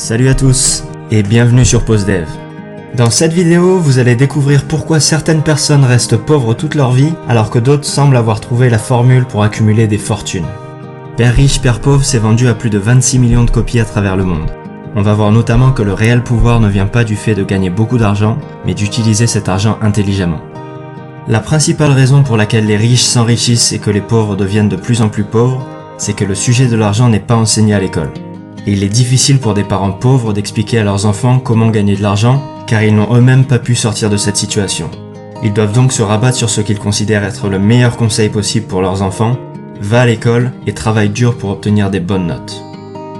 Salut à tous et bienvenue sur PostDev. Dans cette vidéo, vous allez découvrir pourquoi certaines personnes restent pauvres toute leur vie alors que d'autres semblent avoir trouvé la formule pour accumuler des fortunes. Père riche, Père pauvre s'est vendu à plus de 26 millions de copies à travers le monde. On va voir notamment que le réel pouvoir ne vient pas du fait de gagner beaucoup d'argent, mais d'utiliser cet argent intelligemment. La principale raison pour laquelle les riches s'enrichissent et que les pauvres deviennent de plus en plus pauvres, c'est que le sujet de l'argent n'est pas enseigné à l'école. Et il est difficile pour des parents pauvres d'expliquer à leurs enfants comment gagner de l'argent, car ils n'ont eux-mêmes pas pu sortir de cette situation. Ils doivent donc se rabattre sur ce qu'ils considèrent être le meilleur conseil possible pour leurs enfants: va à l'école et travaille dur pour obtenir des bonnes notes.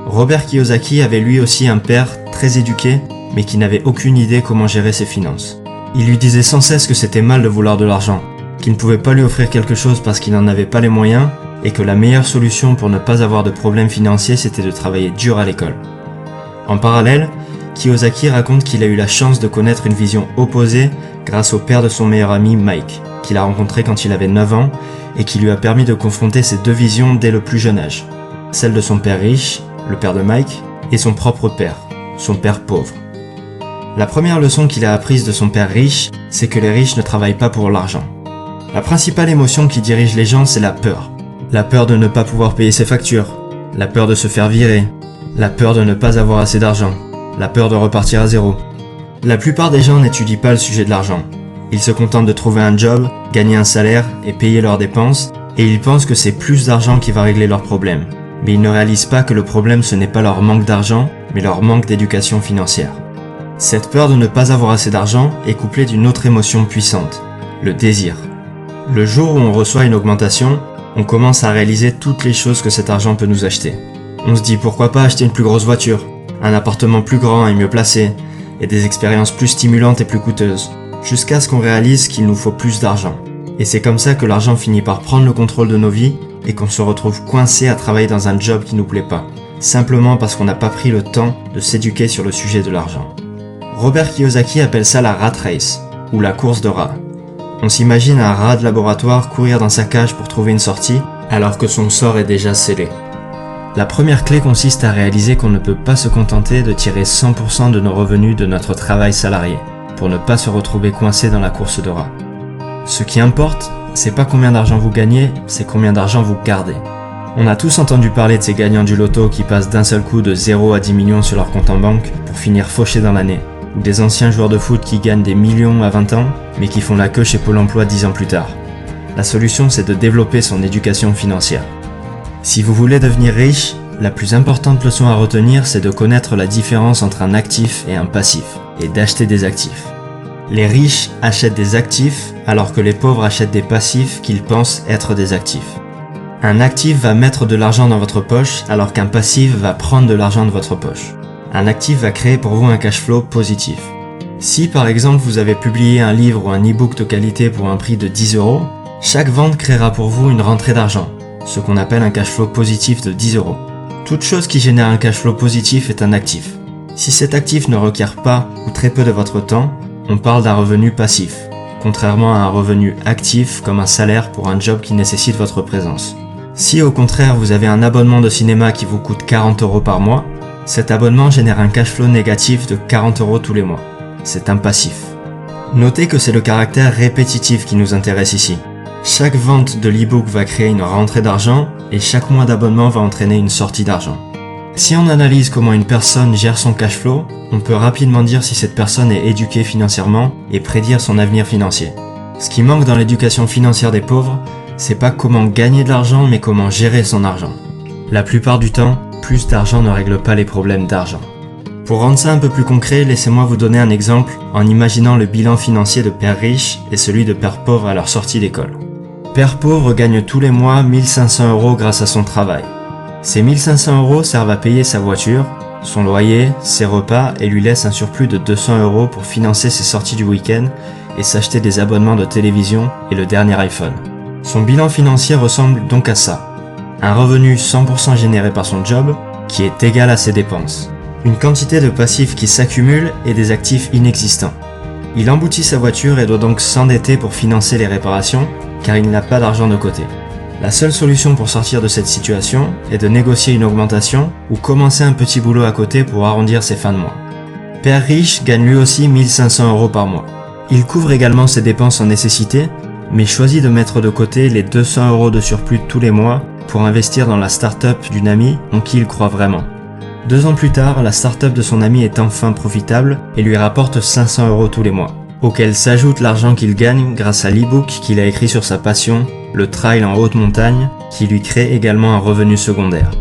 Robert Kiyosaki avait lui aussi un père très éduqué, mais qui n'avait aucune idée comment gérer ses finances. Il lui disait sans cesse que c'était mal de vouloir de l'argent, qu'il ne pouvait pas lui offrir quelque chose parce qu'il n'en avait pas les moyens, et que la meilleure solution pour ne pas avoir de problèmes financiers c'était de travailler dur à l'école. En parallèle, Kiyosaki raconte qu'il a eu la chance de connaître une vision opposée grâce au père de son meilleur ami Mike, qu'il a rencontré quand il avait 9 ans, et qui lui a permis de confronter ces deux visions dès le plus jeune âge. Celle de son père riche, le père de Mike, et son propre père, son père pauvre. La première leçon qu'il a apprise de son père riche, c'est que les riches ne travaillent pas pour l'argent. La principale émotion qui dirige les gens, c'est la peur. La peur de ne pas pouvoir payer ses factures, la peur de se faire virer, la peur de ne pas avoir assez d'argent, la peur de repartir à zéro. La plupart des gens n'étudient pas le sujet de l'argent. Ils se contentent de trouver un job, gagner un salaire et payer leurs dépenses, et ils pensent que c'est plus d'argent qui va régler leurs problèmes. Mais ils ne réalisent pas que le problème ce n'est pas leur manque d'argent, mais leur manque d'éducation financière. Cette peur de ne pas avoir assez d'argent est couplée d'une autre émotion puissante, le désir. Le jour où on reçoit une augmentation, on commence à réaliser toutes les choses que cet argent peut nous acheter. On se dit pourquoi pas acheter une plus grosse voiture, un appartement plus grand et mieux placé, et des expériences plus stimulantes et plus coûteuses, jusqu'à ce qu'on réalise qu'il nous faut plus d'argent. Et c'est comme ça que l'argent finit par prendre le contrôle de nos vies et qu'on se retrouve coincé à travailler dans un job qui nous plaît pas, simplement parce qu'on n'a pas pris le temps de s'éduquer sur le sujet de l'argent. Robert Kiyosaki appelle ça la rat race, ou la course de rats. On s'imagine un rat de laboratoire courir dans sa cage pour trouver une sortie, alors que son sort est déjà scellé. La première clé consiste à réaliser qu'on ne peut pas se contenter de tirer 100% de nos revenus de notre travail salarié, pour ne pas se retrouver coincé dans la course de rats. Ce qui importe, c'est pas combien d'argent vous gagnez, c'est combien d'argent vous gardez. On a tous entendu parler de ces gagnants du loto qui passent d'un seul coup de 0 à 10 millions sur leur compte en banque pour finir fauchés dans l'année, ou des anciens joueurs de foot qui gagnent des millions à 20 ans, mais qui font la queue chez Pôle emploi 10 ans plus tard. La solution, c'est de développer son éducation financière. Si vous voulez devenir riche, la plus importante leçon à retenir, c'est de connaître la différence entre un actif et un passif, et d'acheter des actifs. Les riches achètent des actifs, alors que les pauvres achètent des passifs qu'ils pensent être des actifs. Un actif va mettre de l'argent dans votre poche, alors qu'un passif va prendre de l'argent de votre poche. Un actif va créer pour vous un cash flow positif. Si par exemple vous avez publié un livre ou un e-book de qualité pour un prix de 10 €, chaque vente créera pour vous une rentrée d'argent, ce qu'on appelle un cash flow positif de 10 €. Toute chose qui génère un cash flow positif est un actif. Si cet actif ne requiert pas ou très peu de votre temps, on parle d'un revenu passif, contrairement à un revenu actif comme un salaire pour un job qui nécessite votre présence. Si au contraire vous avez un abonnement de cinéma qui vous coûte 40 € par mois, cet abonnement génère un cash flow négatif de 40 € tous les mois. C'est un passif. Notez que c'est le caractère répétitif qui nous intéresse ici. Chaque vente de l'e-book va créer une rentrée d'argent et chaque mois d'abonnement va entraîner une sortie d'argent. Si on analyse comment une personne gère son cash flow, on peut rapidement dire si cette personne est éduquée financièrement et prédire son avenir financier. Ce qui manque dans l'éducation financière des pauvres, c'est pas comment gagner de l'argent mais comment gérer son argent. La plupart du temps, plus d'argent ne règle pas les problèmes d'argent. Pour rendre ça un peu plus concret, laissez-moi vous donner un exemple en imaginant le bilan financier de père riche et celui de père pauvre à leur sortie d'école. Père pauvre gagne tous les mois 1500 € grâce à son travail. Ces 1500 € servent à payer sa voiture, son loyer, ses repas et lui laissent un surplus de 200 € pour financer ses sorties du week-end et s'acheter des abonnements de télévision et le dernier iPhone. Son bilan financier ressemble donc à ça. Un revenu 100% généré par son job, qui est égal à ses dépenses. Une quantité de passifs qui s'accumule et des actifs inexistants. Il emboutit sa voiture et doit donc s'endetter pour financer les réparations, car il n'a pas d'argent de côté. La seule solution pour sortir de cette situation est de négocier une augmentation ou commencer un petit boulot à côté pour arrondir ses fins de mois. Père riche gagne lui aussi 1500 € par mois. Il couvre également ses dépenses en nécessité, mais choisit de mettre de côté les 200 € de surplus tous les mois pour investir dans la start-up d'une amie en qui il croit vraiment. 2 ans plus tard, la start-up de son ami est enfin profitable et lui rapporte 500 € tous les mois, auquel s'ajoute l'argent qu'il gagne grâce à l'e-book qu'il a écrit sur sa passion, le trail en haute montagne, qui lui crée également un revenu secondaire.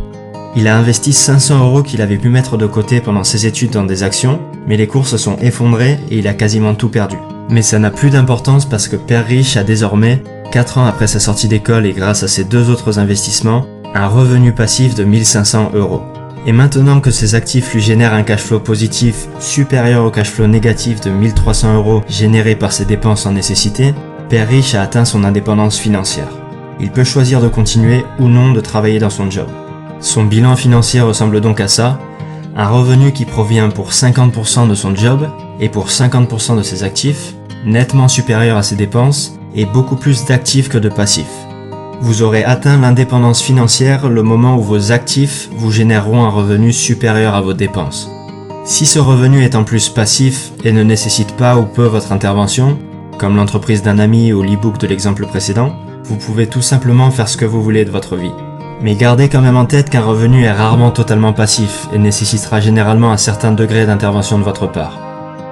Il a investi 500 € qu'il avait pu mettre de côté pendant ses études dans des actions, mais les cours se sont effondrés et il a quasiment tout perdu. Mais ça n'a plus d'importance parce que Père riche a désormais, 4 ans après sa sortie d'école et grâce à ses 2 autres investissements, un revenu passif de 1500 €. Et maintenant que ses actifs lui génèrent un cash flow positif supérieur au cash flow négatif de 1300 € généré par ses dépenses en nécessité, Père riche a atteint son indépendance financière. Il peut choisir de continuer ou non de travailler dans son job. Son bilan financier ressemble donc à ça, un revenu qui provient pour 50% de son job et pour 50% de ses actifs, nettement supérieur à ses dépenses et beaucoup plus d'actifs que de passifs. Vous aurez atteint l'indépendance financière le moment où vos actifs vous généreront un revenu supérieur à vos dépenses. Si ce revenu est en plus passif et ne nécessite pas ou peu votre intervention, comme l'entreprise d'un ami ou l'e-book de l'exemple précédent, vous pouvez tout simplement faire ce que vous voulez de votre vie. Mais gardez quand même en tête qu'un revenu est rarement totalement passif et nécessitera généralement un certain degré d'intervention de votre part.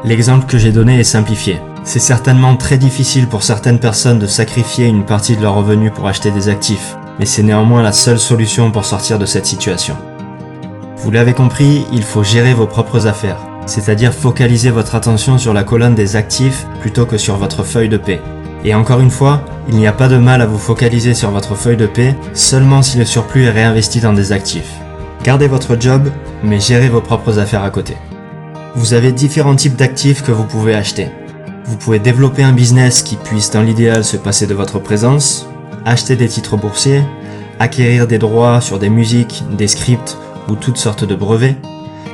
L'exemple que j'ai donné est simplifié. C'est certainement très difficile pour certaines personnes de sacrifier une partie de leur revenu pour acheter des actifs, mais c'est néanmoins la seule solution pour sortir de cette situation. Vous l'avez compris, il faut gérer vos propres affaires, c'est-à-dire focaliser votre attention sur la colonne des actifs plutôt que sur votre feuille de paie. Et encore une fois, il n'y a pas de mal à vous focaliser sur votre feuille de paie seulement si le surplus est réinvesti dans des actifs. Gardez votre job, mais gérez vos propres affaires à côté. Vous avez différents types d'actifs que vous pouvez acheter. Vous pouvez développer un business qui puisse dans l'idéal se passer de votre présence, acheter des titres boursiers, acquérir des droits sur des musiques, des scripts ou toutes sortes de brevets,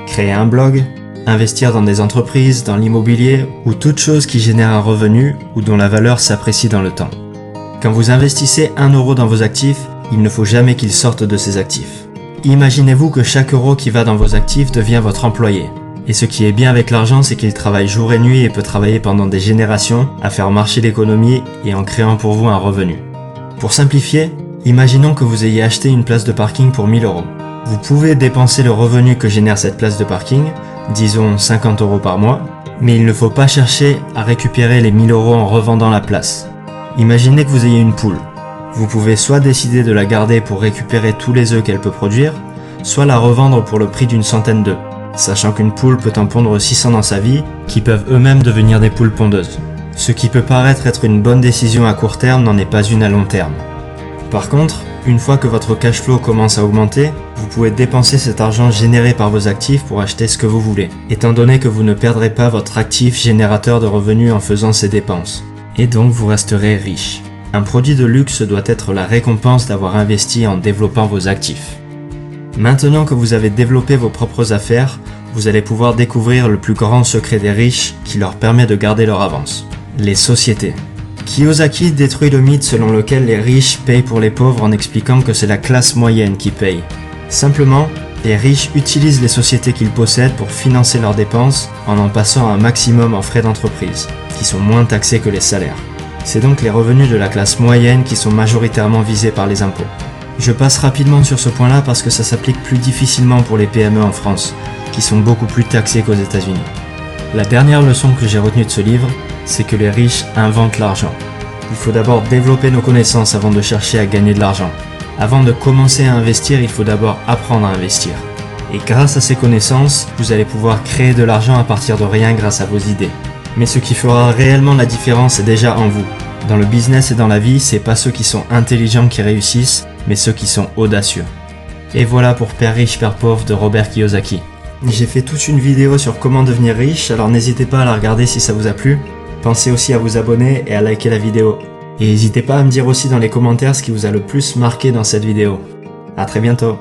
créer un blog, investir dans des entreprises, dans l'immobilier ou toute chose qui génère un revenu ou dont la valeur s'apprécie dans le temps. Quand vous investissez 1 € dans vos actifs, il ne faut jamais qu'il sorte de ces actifs. Imaginez-vous que chaque euro qui va dans vos actifs devient votre employé. Et ce qui est bien avec l'argent, c'est qu'il travaille jour et nuit et peut travailler pendant des générations à faire marcher l'économie et en créant pour vous un revenu. Pour simplifier, imaginons que vous ayez acheté une place de parking pour 1000 €. Vous pouvez dépenser le revenu que génère cette place de parking, disons 50 € par mois, mais il ne faut pas chercher à récupérer les 1000 € en revendant la place. Imaginez que vous ayez une poule. Vous pouvez soit décider de la garder pour récupérer tous les œufs qu'elle peut produire, soit la revendre pour le prix d'une centaine d'œufs, sachant qu'une poule peut en pondre 600 dans sa vie, qui peuvent eux-mêmes devenir des poules pondeuses. Ce qui peut paraître être une bonne décision à court terme n'en est pas une à long terme. Par contre, une fois que votre cash flow commence à augmenter, vous pouvez dépenser cet argent généré par vos actifs pour acheter ce que vous voulez, étant donné que vous ne perdrez pas votre actif générateur de revenus en faisant ces dépenses. Et donc vous resterez riche. Un produit de luxe doit être la récompense d'avoir investi en développant vos actifs. Maintenant que vous avez développé vos propres affaires, vous allez pouvoir découvrir le plus grand secret des riches qui leur permet de garder leur avance. Les sociétés. Kiyosaki détruit le mythe selon lequel les riches payent pour les pauvres en expliquant que c'est la classe moyenne qui paye. Simplement, les riches utilisent les sociétés qu'ils possèdent pour financer leurs dépenses en passant un maximum en frais d'entreprise, qui sont moins taxés que les salaires. C'est donc les revenus de la classe moyenne qui sont majoritairement visés par les impôts. Je passe rapidement sur ce point-là parce que ça s'applique plus difficilement pour les PME en France, qui sont beaucoup plus taxés qu'aux États-Unis. La dernière leçon que j'ai retenue de ce livre, c'est que les riches inventent l'argent. Il faut d'abord développer nos connaissances avant de chercher à gagner de l'argent. Avant de commencer à investir, il faut d'abord apprendre à investir. Et grâce à ces connaissances, vous allez pouvoir créer de l'argent à partir de rien grâce à vos idées. Mais ce qui fera réellement la différence est déjà en vous. Dans le business et dans la vie, c'est pas ceux qui sont intelligents qui réussissent, mais ceux qui sont audacieux. Et voilà pour Père riche, Père pauvre de Robert Kiyosaki. J'ai fait toute une vidéo sur comment devenir riche, alors n'hésitez pas à la regarder si ça vous a plu. Pensez aussi à vous abonner et à liker la vidéo. Et n'hésitez pas à me dire aussi dans les commentaires ce qui vous a le plus marqué dans cette vidéo. À très bientôt.